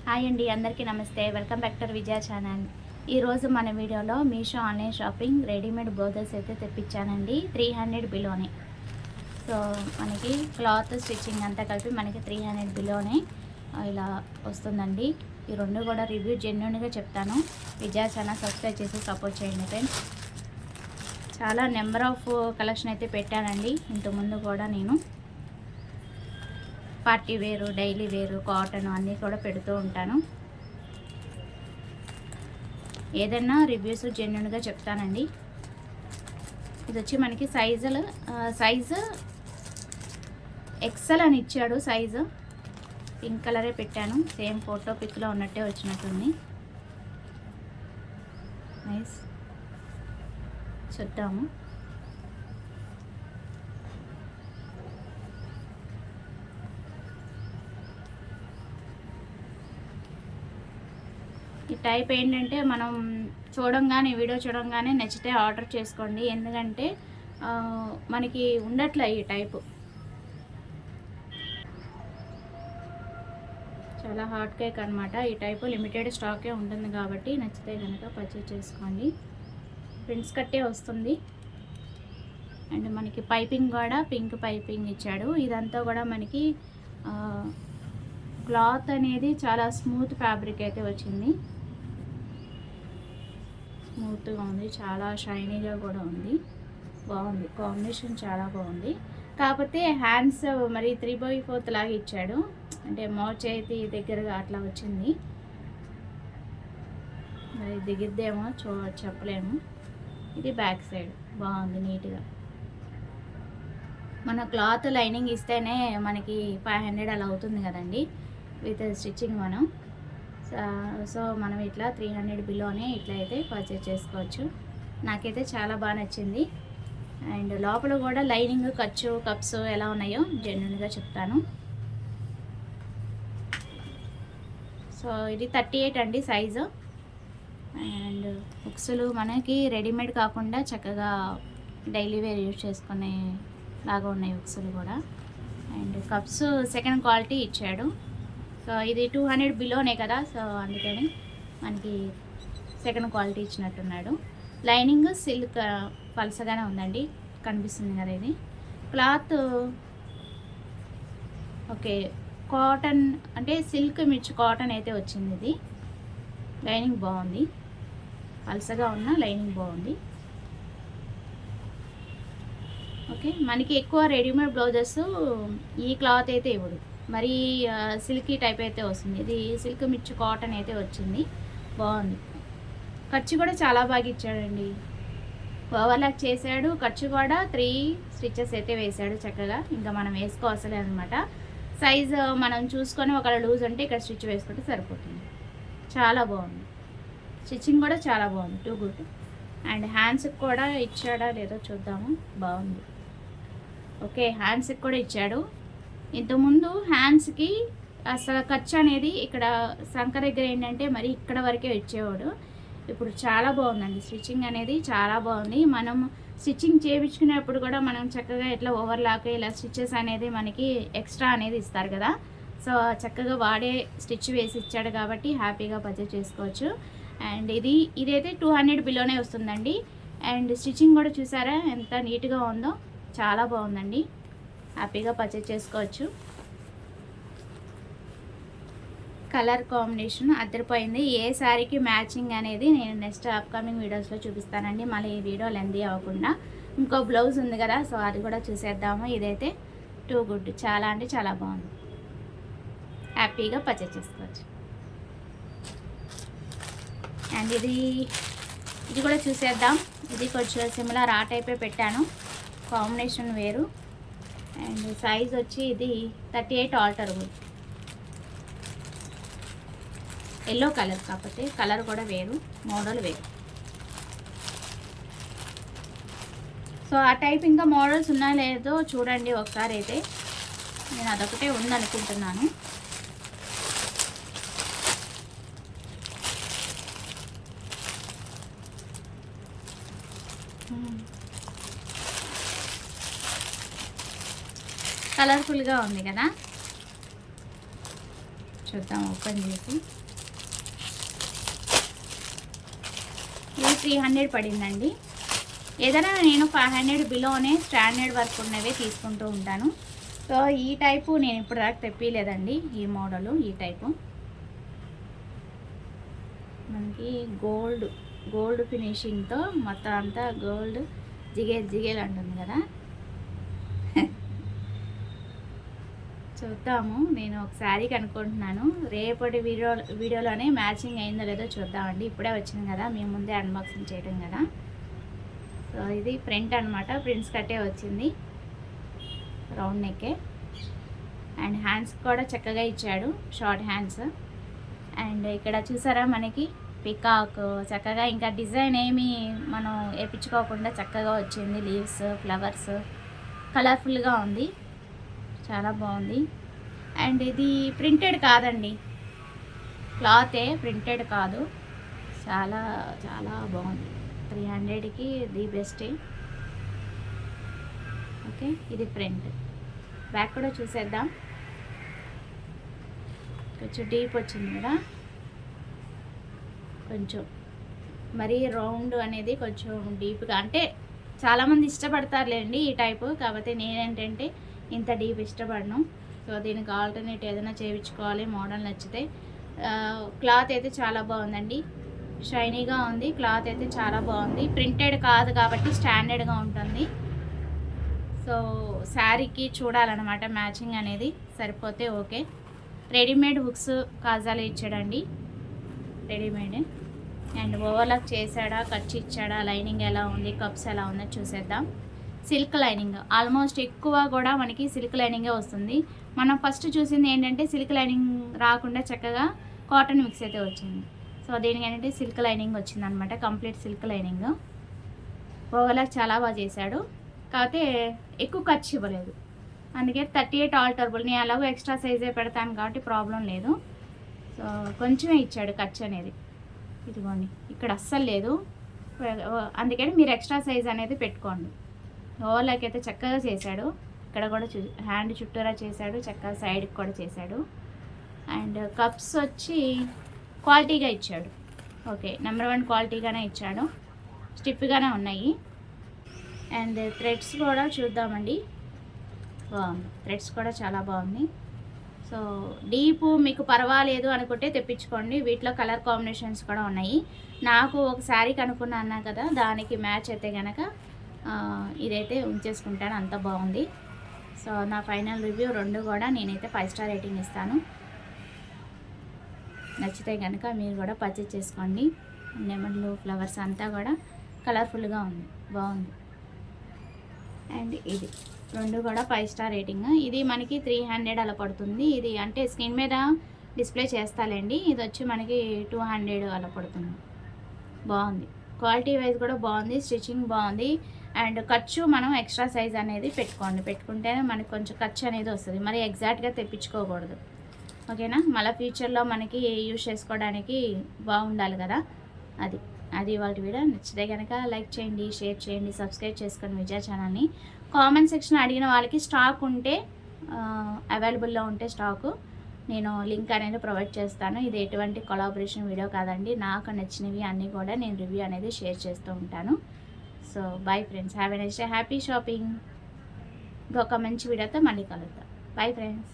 Hi అండి, అందరికీ నమస్తే. Welcome back to Vijaya channel. ఈరోజు మన వీడియోలో Meesho online shopping readymade blouses అయితే తెప్పించానండి. 300 బిలోనే. సో మనకి క్లాత్ స్టిచ్చింగ్ అంతా కలిపి మనకి 300 బిలోనే ఇలా వస్తుందండి. ఈ రెండు కూడా రివ్యూ జెన్యూన్గా చెప్తాను. విజయ ఛానల్ సబ్స్క్రైబ్ చేసి సపోర్ట్ చేయండి ఫ్రెండ్స్. చాలా నెంబర్ ఆఫ్ కలెక్షన్ అయితే పెట్టానండి ఇంతకుముందు కూడా. నేను పార్టీ వేరు, డైలీ వేరు, కాటన్ అన్నీ కూడా పెడుతూ ఉంటాను. ఏదైనా రివ్యూస్ జెన్యూన్గా చెప్తానండి. ఇది వచ్చి మనకి సైజు ఎక్సెల్ అని ఇచ్చాడు. సైజు పింక్ కలరే పెట్టాను. సేమ్ ఫోటో పిక్లో ఉన్నట్టే వచ్చినట్టుంది. నైస్. చూద్దాము. ఈ టైప్ ఏంటంటే మనం వీడియో చూడంగానే నచ్చితే ఆర్డర్ చేసుకోండి. ఎందుకంటే మనకి ఉండట్లే ఈ టైపు. చాలా హాట్ కేక్ అనమాట. ఈ టైపు లిమిటెడ్ స్టాకే ఉంటుంది కాబట్టి నచ్చితే కనుక పర్చేజ్ చేసుకోండి. ప్రింట్స్ కట్టే వస్తుంది. అండ్ మనకి పైపింగ్ కూడా పింక్ పైపింగ్ ఇచ్చాడు. ఇదంతా కూడా మనకి క్లాత్ అనేది చాలా స్మూత్ ఫ్యాబ్రిక్ అయితే వచ్చింది. స్మూత్గా ఉంది, చాలా షైనీగా కూడా ఉంది. బాగుంది, కాంబినేషన్ చాలా బాగుంది. కాకపోతే హ్యాండ్స్ మరి 3/4 లాగా ఇచ్చాడు. అంటే చేతి దగ్గరగా అట్లా వచ్చింది. మరి దిగిద్దేమో చెప్పలేము. ఇది బ్యాక్ సైడ్ బాగుంది, నీట్గా. మన క్లాత్ లైనింగ్ ఇస్తేనే మనకి 500 అలా అవుతుంది కదండి విత్ స్టిచ్చింగ్ మనం. సో మనం ఇట్లా 300 బిలోనే ఇట్లా అయితే పర్చేజ్ చేసుకోవచ్చు. నాకైతే చాలా బాగా నచ్చింది. అండ్ లోపల కూడా లైనింగ్, ఖర్చు, కప్స్ ఎలా ఉన్నాయో జెన్యూన్గా చెప్తాను. సో ఇది 38 అండి సైజు. అండ్ బుక్స్లు మనకి రెడీమేడ్ కాకుండా చక్కగా డైలీ వేర్ యూజ్ చేసుకునే లాగా ఉన్నాయి బుక్స్లు కూడా. అండ్ కప్స్ సెకండ్ క్వాలిటీ ఇచ్చాడు. సో ఇది 200 బిలోనే కదా, సో అందుకని మనకి సెకండ్ క్వాలిటీ ఇచ్చినట్టున్నాడు. లైనింగ్ సిల్క్ పలసగానే ఉందండి, కనిపిస్తుంది కదా. ఇది క్లాత్ ఓకే, కాటన్ అంటే సిల్క్ మిర్చి కాటన్ అయితే వచ్చింది. ఇది లైనింగ్ బాగుంది, పలసగా ఉన్న లైనింగ్ బాగుంది. ఓకే, మనకి ఎక్కువ రెడీమేడ్ బ్లౌజెస్ ఈ క్లాత్ అయితే ఇవ్వడు, మరి సిల్కీ టైప్ అయితే వస్తుంది. ఇది సిల్క్ మిర్చి కాటన్ అయితే వచ్చింది, బాగుంది. ఖర్చు కూడా చాలా బాగా ఇచ్చాడండి, ఓవర్లాక్ చేశాడు. ఖర్చు కూడా 3 స్టిచెస్ అయితే వేశాడు చక్కగా. ఇంకా మనం వేసుకోవసలే అనమాట. సైజు మనం చూసుకొని ఒకవేళ లూజ్ ఉంటే ఇక్కడ స్టిచ్ వేసుకుంటే సరిపోతుంది. చాలా బాగుంది, స్టిచ్చింగ్ కూడా చాలా బాగుంది, టూ గుడ్. అండ్ హ్యాండ్స్కి కూడా ఇచ్చాడా లేదో చూద్దాము. బాగుంది. ఓకే, హ్యాండ్స్కి కూడా ఇచ్చాడు. ఇంతకుముందు హ్యాండ్స్కి అసలు ఖర్చు అనేది ఇక్కడ సంక దగ్గర ఏంటంటే మరి ఇక్కడ వరకే ఇచ్చేవాడు. ఇప్పుడు చాలా బాగుందండి, స్టిచ్చింగ్ అనేది చాలా బాగుంది. మనం స్టిచ్చింగ్ చేయించుకునేప్పుడు కూడా మనం చక్కగా ఇట్లా ఓవర్లాక్ ఇలా స్టిచ్చెస్ అనేది మనకి ఎక్స్ట్రా అనేది ఇస్తారు కదా. సో చక్కగా వాడే స్టిచ్ వేసి ఇచ్చాడు కాబట్టి హ్యాపీగా పర్చేజ్ చేసుకోవచ్చు. అండ్ ఇదైతే 200 బిలోనే వస్తుందండి. అండ్ స్టిచ్చింగ్ కూడా చూసారా ఎంత నీట్గా ఉందో, చాలా బాగుందండి. హ్యాపీగా పర్చేజ్ చేసుకోవచ్చు. కలర్ కాంబినేషన్ అదిరిపోయింది. ఏ శారీకి మ్యాచింగ్ అనేది నేను నెక్స్ట్ అప్కమింగ్ వీడియోస్లో చూపిస్తానండి. మళ్ళీ ఈ వీడియో లెందీ అవ్వకుండా ఇంకో బ్లౌజ్ ఉంది కదా, సో అది కూడా చూసేద్దాము. ఇదైతే టూ గుడ్, చాలా అంటే చాలా బాగుంది. హ్యాపీగా పర్చేజ్ చేసుకోవచ్చు. అండ్ ఇది కూడా చూసేద్దాం. ఇది కొంచెం సిమిలర్ ఆ టైపే పెట్టాను, కాంబినేషన్ వేరు. అండ్ సైజ్ వచ్చి ఇది 38 ఆల్టరబుల్, ఎల్లో కలర్, కాకపోతే కలర్ కూడా వేరు, మోడల్ వేరు. సో ఆ టైప్ ఇంకా మోడల్స్ ఉన్నాయో లేదో చూడండి ఒకసారి. అయితే నేను అదొకటే ఉందనుకుంటున్నాను. కలర్ఫుల్గా ఉంది కదా. చూద్దాం ఓపెన్ చేసి. ఇది 300 పడిందండి. ఏదైనా నేను 500 బిలోనే స్టాండర్డ్ వర్క్ ఉన్నవే తీసుకుంటూ ఉంటాను. సో ఈ టైపు నేను ఇప్పుడు దాకా తెప్పిలేదండి. ఈ మోడలు ఈ టైపు మనకి గోల్డ్ ఫినిషింగ్తో మొత్తం అంతా గోల్డ్ జిగేలు అంటుంది కదా. చూద్దాము. నేను ఒక శారీకి అనుకుంటున్నాను. రేపటి వీడియోలోనే మ్యాచింగ్ అయిందో లేదో చూద్దామండి. ఇప్పుడే వచ్చింది కదా, మేము ముందే అన్బాక్సింగ్ చేయడం కదా. సో ఇది ప్రింట్ అనమాట. ప్రింట్స్ కట్టే వచ్చింది, రౌండ్ నెక్కే. అండ్ హ్యాండ్స్ కూడా చక్కగా ఇచ్చాడు, షార్ట్ హ్యాండ్స్. అండ్ ఇక్కడ చూసారా మనకి పికాక్ చక్కగా, ఇంకా డిజైన్ ఏమి మనం వేయించుకోకుండా చక్కగా వచ్చింది. లీవ్స్, ఫ్లవర్స్ కలర్ఫుల్గా ఉంది, చాలా బాగుంది. అండ్ ఇది ప్రింటెడ్ కాదండి, క్లాతే ప్రింటెడ్ కాదు. చాలా చాలా బాగుంది. 300కి ది బెస్ట్. ఓకే, ఇది ప్రింట్. బ్యాక్ కూడా చూసేద్దాం. కొంచెం డీప్ వచ్చింది కదా, కొంచెం మరీ రౌండ్ అనేది కొంచెం డీప్గా, అంటే చాలామంది ఇష్టపడతారులేండి ఈ టైపు. కాకపోతే నేనేంటంటే ఇంత డీప్ ఇష్టపడను. సో దీనికి ఆల్టర్నేట్ ఏదైనా చేయించుకోవాలి మోడల్ నచ్చితే. క్లాత్ అయితే చాలా బాగుందండి, షైనీగా ఉంది. క్లాత్ అయితే చాలా బాగుంది. ప్రింటెడ్ కాదు కాబట్టి స్టాండర్డ్గా ఉంటుంది. సో శారీకి చూడాలన్నమాట మ్యాచింగ్ అనేది, సరిపోతే ఓకే. రెడీమేడ్ హుక్స్ కాజాలు ఇచ్చాడండి, రెడీమేడ్. అండ్ ఓవర్లాక్ చేశాడా, ఖర్చు ఇచ్చాడా, లైనింగ్ ఎలా ఉంది, కప్స్ ఎలా ఉందో చూసేద్దాం. సిల్క్ లైనింగ్ ఆల్మోస్ట్ ఎక్కువ కూడా మనకి సిల్క్ లైనింగే వస్తుంది. మనం ఫస్ట్ చూసింది ఏంటంటే సిల్క్ లైనింగ్ రాకుండా చక్కగా కాటన్ మిక్స్ అయితే వచ్చింది. సో దీనికి ఏంటంటే సిల్క్ లైనింగ్ వచ్చింది అనమాట, కంప్లీట్ సిల్క్ లైనింగ్. ఓవర్లాక్ చాలా బాగా చేశాడు, కాకపోతే ఎక్కువ ఖర్చు ఇవ్వలేదు. అందుకే 38 ఆల్టరబుల్. నేను ఎలాగో ఎక్స్ట్రా సైజే పెడతాను కాబట్టి ప్రాబ్లం లేదు. సో కొంచెమే ఇచ్చాడు ఖర్చు అనేది. ఇదిగోండి, ఇక్కడ అస్సలు లేదు. అందుకని మీరు ఎక్స్ట్రా సైజ్ అనేది పెట్టుకోండి. ఓవర్లాక్ అయితే చక్కగా చేశాడు. ఇక్కడ కూడా హ్యాండ్ చుట్టూరా చేశాడు, చక్కగా సైడ్కి కూడా చేశాడు. అండ్ కప్స్ వచ్చి క్వాలిటీగా ఇచ్చాడు. ఓకే, నెంబర్ 1 క్వాలిటీగానే ఇచ్చాడు, స్టిఫ్గానే ఉన్నాయి. అండ్ థ్రెడ్స్ కూడా చూద్దామండి. బాగుంది, థ్రెడ్స్ కూడా చాలా బాగుంది. సో డీపు మీకు పర్వాలేదు అనుకుంటే తెప్పించుకోండి. వీటిలో కలర్ కాంబినేషన్స్ కూడా ఉన్నాయి. నాకు ఒక శారీకి అనుకున్నాను కదా, దానికి మ్యాచ్ అయితే కనుక ఇదైతే ఉంచేసుకుంటాను, అంత బాగుంది. సో నా ఫైనల్ రివ్యూ 2 కూడా నేనైతే 5 స్టార్ రేటింగ్ ఇస్తాను. నచ్చితే కనుక మీరు కూడా పర్చేజ్ చేసుకోండి. నెమళ్ళు, ఫ్లవర్స్ అంతా కూడా కలర్ఫుల్గా ఉంది, బాగుంది. అండ్ ఇది 2 కూడా 5 స్టార్ రేటింగ్. ఇది మనకి 300 అలా పడుతుంది. ఇది అంటే స్క్రీన్ మీద డిస్ప్లే చేస్తాలేండి. ఇది వచ్చి మనకి 200 అలా పడుతుంది. బాగుంది, క్వాలిటీ వైజ్ కూడా బాగుంది, స్టిచ్చింగ్ బాగుంది. అండ్ ఖర్చు మనం ఎక్స్ట్రా సైజ్ అనేది పెట్టుకుంటేనే మనకి కొంచెం ఖర్చు అనేది వస్తుంది. మరి ఎగ్జాక్ట్గా తెప్పించుకోకూడదు, ఓకేనా. మళ్ళీ ఫ్యూచర్లో మనకి యూజ్ చేసుకోవడానికి బాగుండాలి కదా. అది వాళ్ళ వీడియో. నచ్చితే కనుక లైక్ చేయండి, షేర్ చేయండి, సబ్స్క్రైబ్ చేసుకోండి విజయ ఛానల్ని. కామెంట్ సెక్షన్ అడిగిన వాళ్ళకి స్టాక్ ఉంటే, అవైలబుల్లో ఉంటే స్టాకు నేను లింక్ అనేది ప్రొవైడ్ చేస్తాను. ఇది ఎటువంటి కొలాబరేషన్ వీడియో కాదండి, నాకు నచ్చినవి అన్నీ కూడా నేను రివ్యూ అనేది షేర్ చేస్తూ ఉంటాను. So bye friends, have a nice day, happy shopping. ఇంకొక మంచి వీడియోతో మళ్ళీ కలుద్దాం. Bye friends.